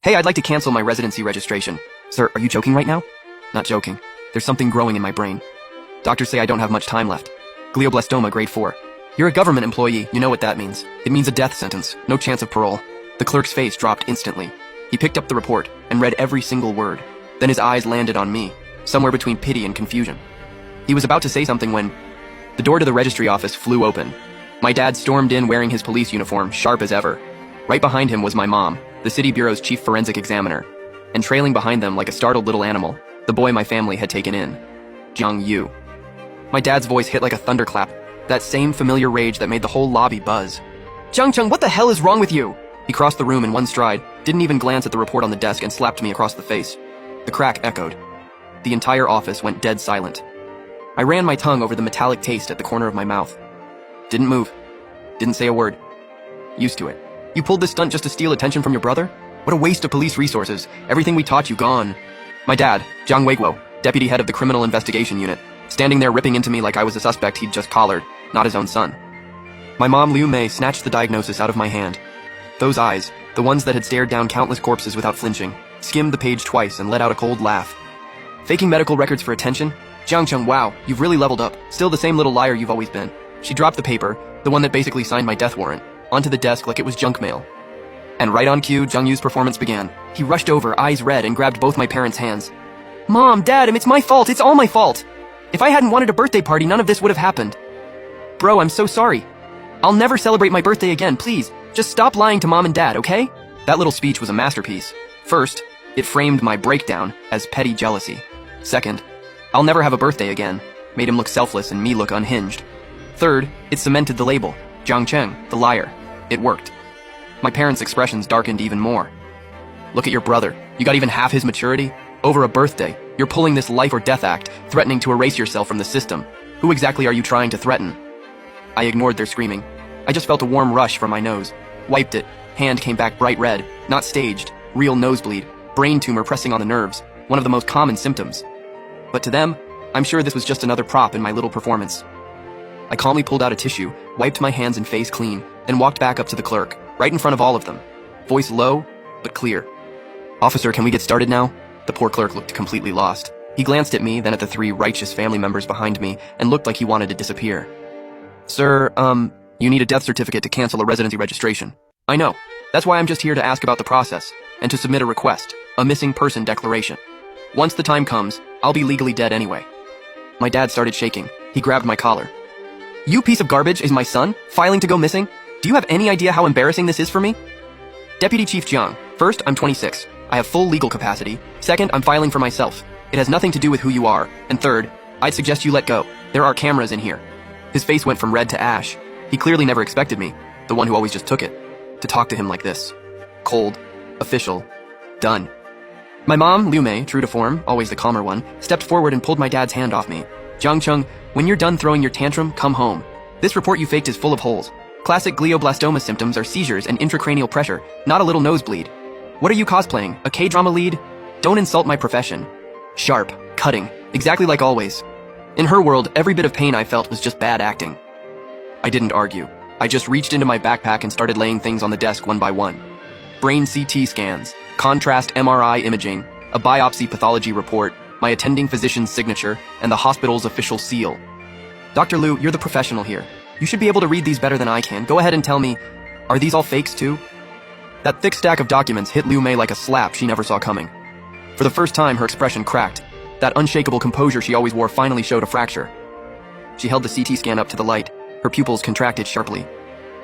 Hey, I'd like to cancel my residency registration. Sir, are you joking right now? Not joking. There's something growing in my brain. Doctors say I don't have much time left. Glioblastoma grade 4. You're a government employee, you know what that means. It means a death sentence, no chance of parole. The clerk's face dropped instantly. He picked up the report and read every single word. Then his eyes landed on me, somewhere between pity and confusion. He was about to say something when the door to the registry office flew open. My dad stormed in wearing his police uniform, sharp as ever. Right behind him was my mom, the city bureau's chief forensic examiner, and trailing behind them like a startled little animal, the boy my family had taken in, Jiang Yu. My dad's voice hit like a thunderclap, that same familiar rage that made the whole lobby buzz. Jiang Cheng, what the hell is wrong with you? He crossed the room in one stride, didn't even glance at the report on the desk, and slapped me across the face. The crack echoed. The entire office went dead silent. I ran my tongue over the metallic taste at the corner of my mouth. Didn't move. Didn't say a word. Used to it. You pulled this stunt just to steal attention from your brother? What a waste of police resources. Everything we taught you gone. My dad, Jiang Weiguo, deputy head of the criminal investigation unit, standing there ripping into me like I was a suspect he'd just collared, not his own son. My mom, Liu Mei, snatched the diagnosis out of my hand. Those eyes, the ones that had stared down countless corpses without flinching, skimmed the page twice and let out a cold laugh. Faking medical records for attention? Jiang Cheng, wow, you've really leveled up. Still the same little liar you've always been. She dropped the paper, the one that basically signed my death warrant, onto the desk like it was junk mail. And right on cue, Jiang Yu's performance began. He rushed over, eyes red, and grabbed both my parents' hands. Mom, Dad, it's my fault. It's all my fault. If I hadn't wanted a birthday party, none of this would have happened. Bro, I'm so sorry. I'll never celebrate my birthday again, please. Just stop lying to Mom and Dad, okay? That little speech was a masterpiece. First, it framed my breakdown as petty jealousy. Second, I'll never have a birthday again, made him look selfless and me look unhinged. Third, it cemented the label, Jiang Cheng, the liar. It worked. My parents' expressions darkened even more. Look at your brother. You got even half his maturity? Over a birthday, you're pulling this life or death act, threatening to erase yourself from the system. Who exactly are you trying to threaten? I ignored their screaming. I just felt a warm rush from my nose. Wiped it. Hand came back bright red. Not staged. Real nosebleed. Brain tumor pressing on the nerves. One of the most common symptoms. But to them, I'm sure this was just another prop in my little performance. I calmly pulled out a tissue, wiped my hands and face clean, and walked back up to the clerk, right in front of all of them. Voice low, but clear. Officer, can we get started now? The poor clerk looked completely lost. He glanced at me, then at the 3 righteous family members behind me, and looked like he wanted to disappear. Sir, you need a death certificate to cancel a residency registration. I know. That's why I'm just here to ask about the process, and to submit a request, a missing person declaration. Once the time comes, I'll be legally dead anyway. My dad started shaking. He grabbed my collar. You piece of garbage is my son, filing to go missing? Do you have any idea how embarrassing this is for me? Deputy Chief Jiang, first, I'm 26. I have full legal capacity. Second, I'm filing for myself. It has nothing to do with who you are. And third, I'd suggest you let go. There are cameras in here. His face went from red to ash. He clearly never expected me, the one who always just took it, to talk to him like this. Cold, official, done. My mom, Liu Mei, true to form, always the calmer one, stepped forward and pulled my dad's hand off me. Jiang Cheng, when you're done throwing your tantrum, come home. This report you faked is full of holes. Classic glioblastoma symptoms are seizures and intracranial pressure, not a little nosebleed. What are you cosplaying, a K-drama lead? Don't insult my profession. Sharp, cutting, exactly like always. In her world, every bit of pain I felt was just bad acting. I didn't argue. I just reached into my backpack and started laying things on the desk one by one. Brain CT scans, contrast MRI imaging, a biopsy pathology report, my attending physician's signature, and the hospital's official seal. Dr. Liu, you're the professional here. You should be able to read these better than I can. Go ahead and tell me, are these all fakes too? That thick stack of documents hit Liu Mei like a slap she never saw coming. For the first time, her expression cracked. That unshakable composure she always wore finally showed a fracture. She held the CT scan up to the light. Her pupils contracted sharply.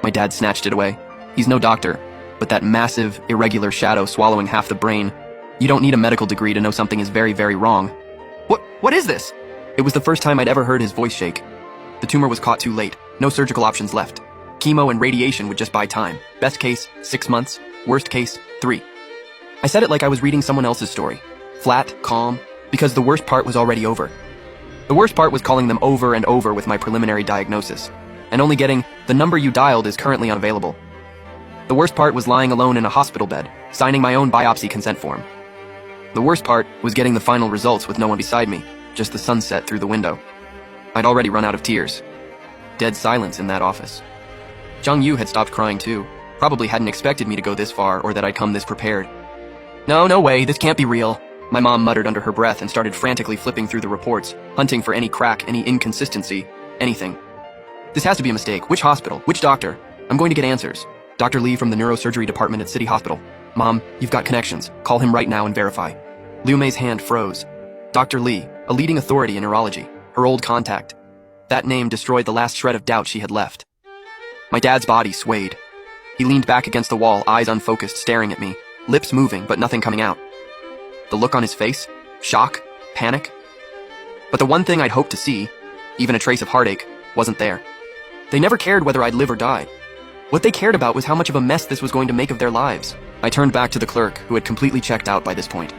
My dad snatched it away. He's no doctor, but that massive, irregular shadow swallowing half the brain. You don't need a medical degree to know something is very, very wrong. What is this? It was the first time I'd ever heard his voice shake. The tumor was caught too late. No surgical options left. Chemo and radiation would just buy time. Best case, 6 months. Worst case, 3. I said it like I was reading someone else's story. Flat, calm, because the worst part was already over. The worst part was calling them over and over with my preliminary diagnosis, and only getting, the number you dialed is currently unavailable. The worst part was lying alone in a hospital bed, signing my own biopsy consent form. The worst part was getting the final results with no one beside me, just the sunset through the window. I'd already run out of tears. Dead silence in that office. Jiang Yu had stopped crying too. Probably hadn't expected me to go this far or that I'd come this prepared. No, no way, this can't be real. My mom muttered under her breath and started frantically flipping through the reports, hunting for any crack, any inconsistency, anything. This has to be a mistake. Which hospital? Which doctor? I'm going to get answers. Dr. Lee from the neurosurgery department at City Hospital. Mom, you've got connections. Call him right now and verify. Liu Mei's hand froze. Dr. Lee, a leading authority in neurology, her old contact. That name destroyed the last shred of doubt she had left. My dad's body swayed. He leaned back against the wall, eyes unfocused, staring at me, lips moving but nothing coming out. The look on his face? Shock? Panic? But the one thing I'd hoped to see, even a trace of heartache, wasn't there. They never cared whether I'd live or die. What they cared about was how much of a mess this was going to make of their lives. I turned back to the clerk, who had completely checked out by this point.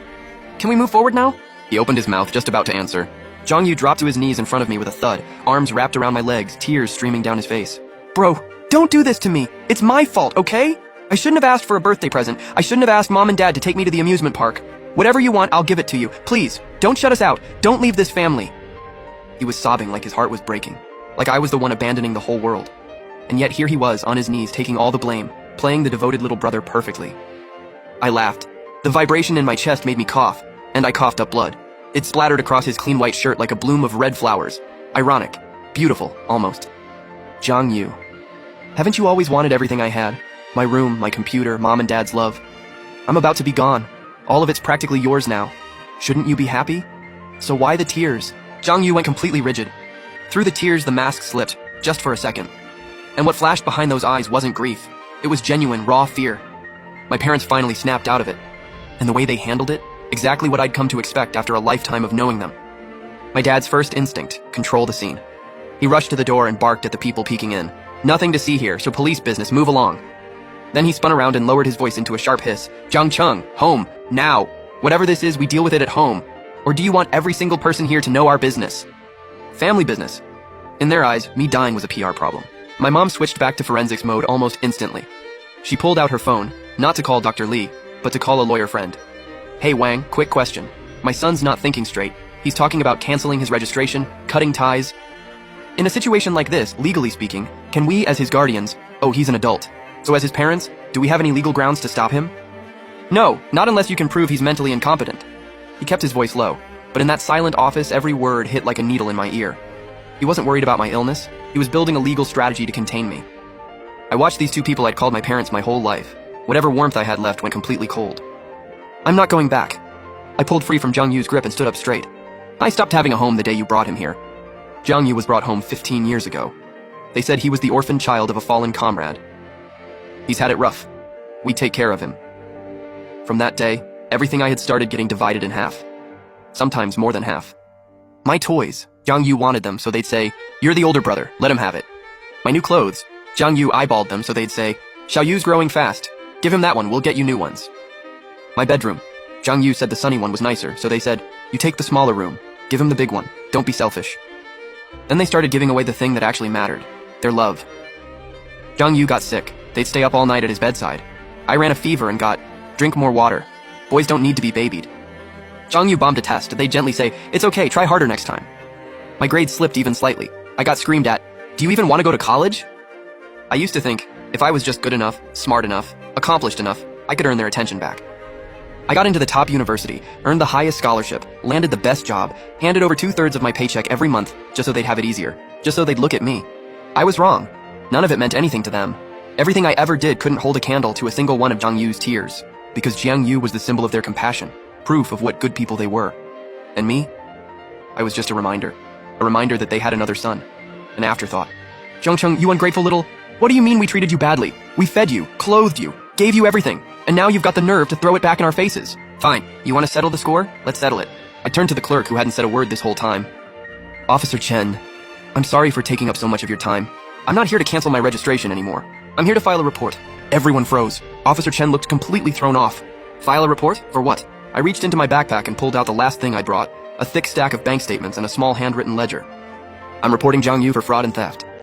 Can we move forward now? He opened his mouth, just about to answer. Zhang Yu dropped to his knees in front of me with a thud, arms wrapped around my legs, tears streaming down his face. Bro, don't do this to me. It's my fault, okay? I shouldn't have asked for a birthday present. I shouldn't have asked Mom and Dad to take me to the amusement park. Whatever you want, I'll give it to you. Please, don't shut us out. Don't leave this family. He was sobbing like his heart was breaking, like I was the one abandoning the whole world. And yet here he was, on his knees, taking all the blame, playing the devoted little brother perfectly. I laughed. The vibration in my chest made me cough, and I coughed up blood. It splattered across his clean white shirt like a bloom of red flowers. Ironic. Beautiful, almost. Zhang Yu. Haven't you always wanted everything I had? My room, my computer, Mom and Dad's love. I'm about to be gone. All of it's practically yours now. Shouldn't you be happy? So why the tears? Zhang Yu went completely rigid. Through the tears, the mask slipped, just for a second. And what flashed behind those eyes wasn't grief. It was genuine, raw fear. My parents finally snapped out of it. And the way they handled it, exactly what I'd come to expect after a lifetime of knowing them. My dad's first instinct, control the scene. He rushed to the door and barked at the people peeking in. Nothing to see here, so police business, move along. Then he spun around and lowered his voice into a sharp hiss. Zhang Cheng, home, now. Whatever this is, we deal with it at home. Or do you want every single person here to know our business? Family business. In their eyes, me dying was a PR problem. My mom switched back to forensics mode almost instantly. She pulled out her phone, not to call Dr. Lee, but to call a lawyer friend. Hey Wang, quick question. My son's not thinking straight. He's talking about canceling his registration, cutting ties. In a situation like this, legally speaking, can we as his guardians, oh, he's an adult. So as his parents, do we have any legal grounds to stop him? No, not unless you can prove he's mentally incompetent. He kept his voice low, but in that silent office, every word hit like a needle in my ear. He wasn't worried about my illness. He was building a legal strategy to contain me. I watched these two people I'd called my parents my whole life. Whatever warmth I had left went completely cold. I'm not going back. I pulled free from Zhang Yu's grip and stood up straight. I stopped having a home the day you brought him here. Zhang Yu was brought home 15 years ago. They said he was the orphan child of a fallen comrade. He's had it rough. We take care of him. From that day, everything I had started getting divided in half. Sometimes more than half. My toys, Zhang Yu wanted them, so they'd say, "You're the older brother, let him have it." My new clothes, Zhang Yu eyeballed them, so they'd say, "Xiao Yu's growing fast. Give him that one, we'll get you new ones." My bedroom, Zhang Yu said the sunny one was nicer, so they said, "You take the smaller room. Give him the big one. Don't be selfish." Then they started giving away the thing that actually mattered, their love. Zhang Yu got sick. They'd stay up all night at his bedside. I ran a fever and got, "Drink more water. Boys don't need to be babied." Zhang Yu bombed a test. They'd gently say, "It's okay, try harder next time." My grades slipped even slightly. I got screamed at, "Do you even want to go to college?" I used to think, if I was just good enough, smart enough, accomplished enough, I could earn their attention back. I got into the top university, earned the highest scholarship, landed the best job, handed over 2/3 of my paycheck every month, just so they'd have it easier, just so they'd look at me. I was wrong. None of it meant anything to them. Everything I ever did couldn't hold a candle to a single one of Zhang Yu's tears, because Zhang Yu was the symbol of their compassion, proof of what good people they were. And me? I was just a reminder that they had another son, an afterthought. Zhongcheng, you ungrateful little... What do you mean we treated you badly? We fed you, clothed you, gave you everything, and now you've got the nerve to throw it back in our faces. Fine, you want to settle the score? Let's settle it. I turned to the clerk who hadn't said a word this whole time. Officer Chen, I'm sorry for taking up so much of your time. I'm not here to cancel my registration anymore. I'm here to file a report. Everyone froze. Officer Chen looked completely thrown off. File a report? For what? I reached into my backpack and pulled out the last thing I'd brought, a thick stack of bank statements and a small handwritten ledger. I'm reporting Zhang Yu for fraud and theft.